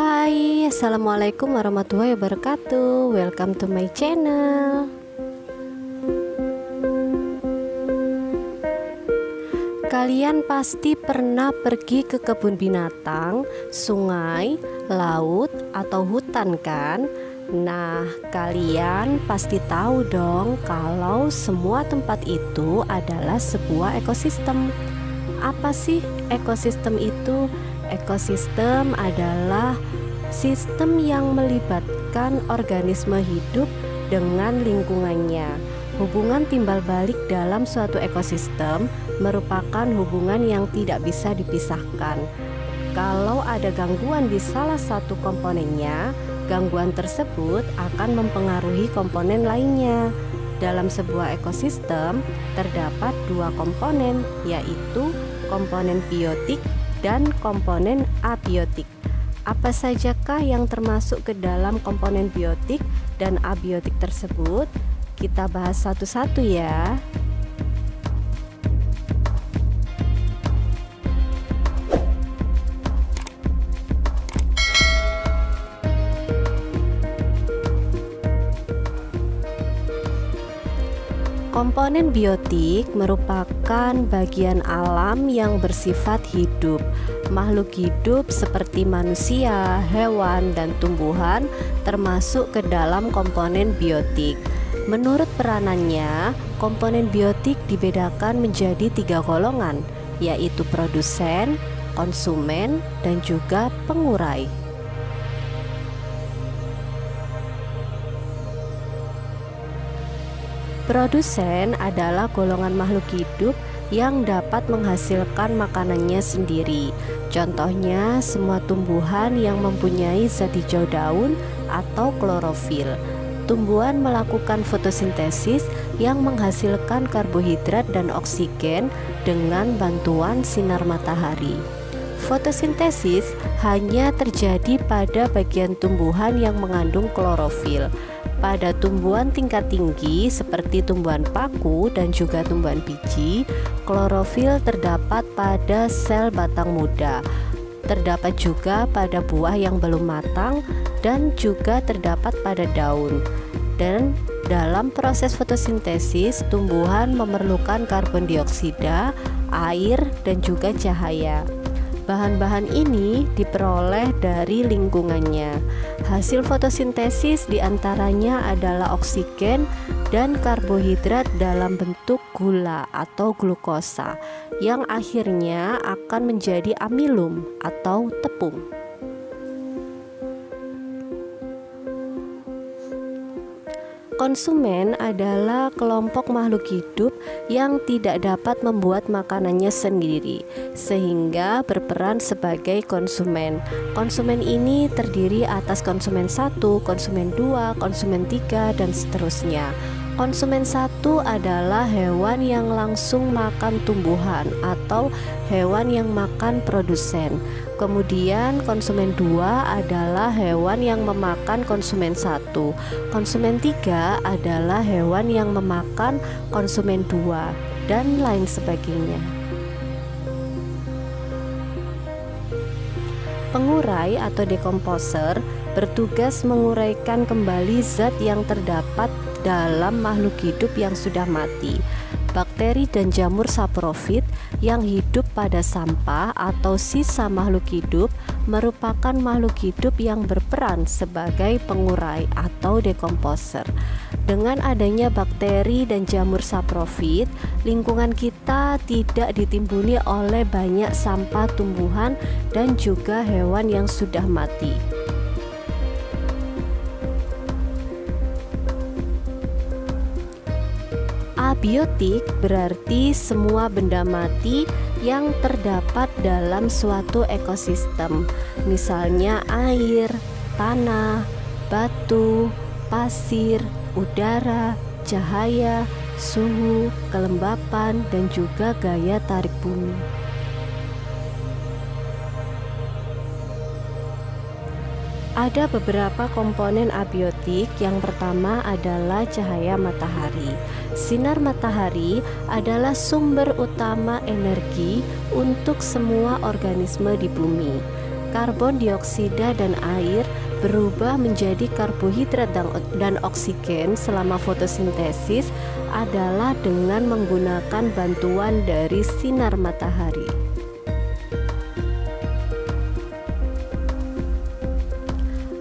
Hai, Assalamualaikum warahmatullahi wabarakatuh. Welcome to my channel. Kalian pasti pernah pergi ke kebun binatang, sungai, laut, atau hutan kan? Nah, kalian pasti tahu dong kalau semua tempat itu adalah sebuah ekosistem. Apa sih ekosistem itu? Ekosistem adalah sistem yang melibatkan organisme hidup dengan lingkungannya. Hubungan timbal balik dalam suatu ekosistem merupakan hubungan yang tidak bisa dipisahkan. Kalau ada gangguan di salah satu komponennya, gangguan tersebut akan mempengaruhi komponen lainnya. Dalam sebuah ekosistem terdapat dua komponen, yaitu komponen biotik dan komponen abiotik. Apa sajakah yang termasuk ke dalam komponen biotik dan abiotik tersebut? Kita bahas satu-satu ya. Komponen biotik merupakan bagian alam yang bersifat hidup. Makhluk hidup seperti manusia, hewan, dan tumbuhan termasuk ke dalam komponen biotik. Menurut peranannya, komponen biotik dibedakan menjadi 3 golongan, yaitu produsen, konsumen, dan juga pengurai. Produsen adalah golongan makhluk hidup yang dapat menghasilkan makanannya sendiri. Contohnya, semua tumbuhan yang mempunyai zat hijau daun atau klorofil. Tumbuhan melakukan fotosintesis yang menghasilkan karbohidrat dan oksigen dengan bantuan sinar matahari. Fotosintesis hanya terjadi pada bagian tumbuhan yang mengandung klorofil. Pada tumbuhan tingkat tinggi seperti tumbuhan paku dan juga tumbuhan biji, klorofil terdapat pada sel batang muda. Terdapat juga pada buah yang belum matang dan juga terdapat pada daun. Dan dalam proses fotosintesis, tumbuhan memerlukan karbon dioksida, air, dan juga cahaya. Bahan-bahan ini diperoleh dari lingkungannya. Hasil fotosintesis diantaranya adalah oksigen dan karbohidrat dalam bentuk gula atau glukosa, yang akhirnya akan menjadi amilum atau tepung. Konsumen adalah kelompok makhluk hidup yang tidak dapat membuat makanannya sendiri, sehingga berperan sebagai konsumen. Konsumen ini terdiri atas konsumen 1, konsumen 2, konsumen 3, dan seterusnya. Konsumen 1 adalah hewan yang langsung makan tumbuhan atau hewan yang makan produsen. Kemudian konsumen 2 adalah hewan yang memakan konsumen 1. Konsumen 3 adalah hewan yang memakan konsumen 2, dan lain sebagainya. Pengurai atau dekomposer bertugas menguraikan kembali zat yang terdapat dalam makhluk hidup yang sudah mati. Bakteri dan jamur saprofit yang hidup pada sampah atau sisa makhluk hidup merupakan makhluk hidup yang berperan sebagai pengurai atau dekomposer. Dengan adanya bakteri dan jamur saprofit, lingkungan kita tidak ditimbuni oleh banyak sampah tumbuhan dan juga hewan yang sudah mati. Abiotik berarti semua benda mati yang terdapat dalam suatu ekosistem, misalnya air, tanah, batu, pasir, udara, cahaya, suhu, kelembapan, dan juga gaya tarik bumi. Ada beberapa komponen abiotik. Yang pertama adalah cahaya matahari. Sinar matahari adalah sumber utama energi untuk semua organisme di bumi. karbon dioksida dan air berubah menjadi karbohidrat dan oksigen selama fotosintesis adalah dengan menggunakan bantuan dari sinar matahari.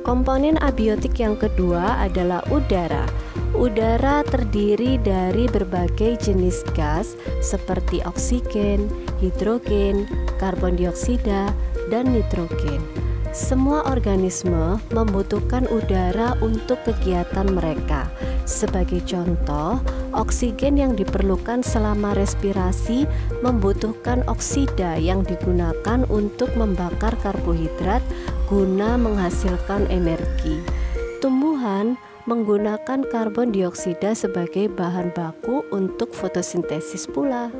Komponen abiotik yang kedua adalah udara. Udara terdiri dari berbagai jenis gas seperti oksigen, hidrogen, karbon dioksida, dan nitrogen. Semua organisme membutuhkan udara untuk kegiatan mereka. Sebagai contoh, oksigen yang diperlukan selama respirasi membutuhkan oksida yang digunakan untuk membakar karbohidrat guna menghasilkan energi. Tumbuhan menggunakan karbon dioksida sebagai bahan baku untuk fotosintesis pula.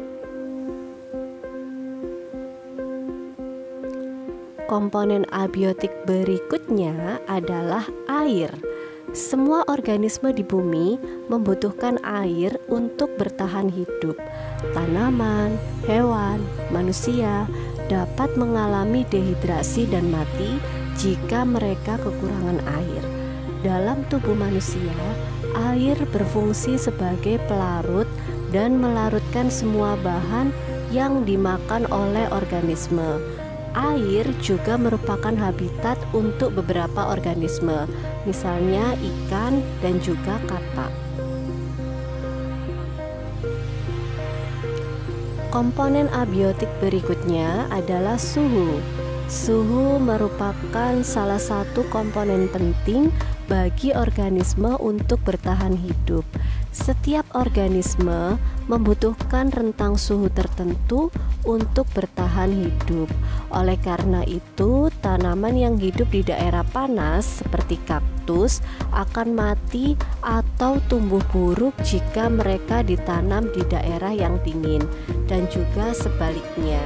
Komponen abiotik berikutnya adalah air. Semua organisme di bumi membutuhkan air untuk bertahan hidup. Tanaman, hewan, manusia dapat mengalami dehidrasi dan mati jika mereka kekurangan air. Dalam tubuh manusia, air berfungsi sebagai pelarut dan melarutkan semua bahan yang dimakan oleh organisme. Air juga merupakan habitat untuk beberapa organisme, misalnya ikan dan juga katak. Komponen abiotik berikutnya adalah suhu. Suhu merupakan salah satu komponen penting bagi organisme untuk bertahan hidup. Setiap organisme membutuhkan rentang suhu tertentu untuk bertahan hidup. Oleh karena itu, tanaman yang hidup di daerah panas seperti kaktus akan mati atau tumbuh buruk jika mereka ditanam di daerah yang dingin, dan juga sebaliknya.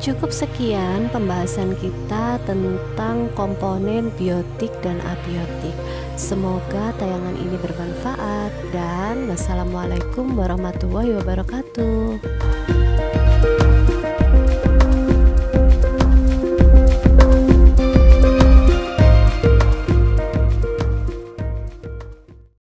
Cukup sekian pembahasan kita tentang komponen biotik dan abiotik. Semoga tayangan ini bermanfaat dan wassalamualaikum warahmatullahi wabarakatuh.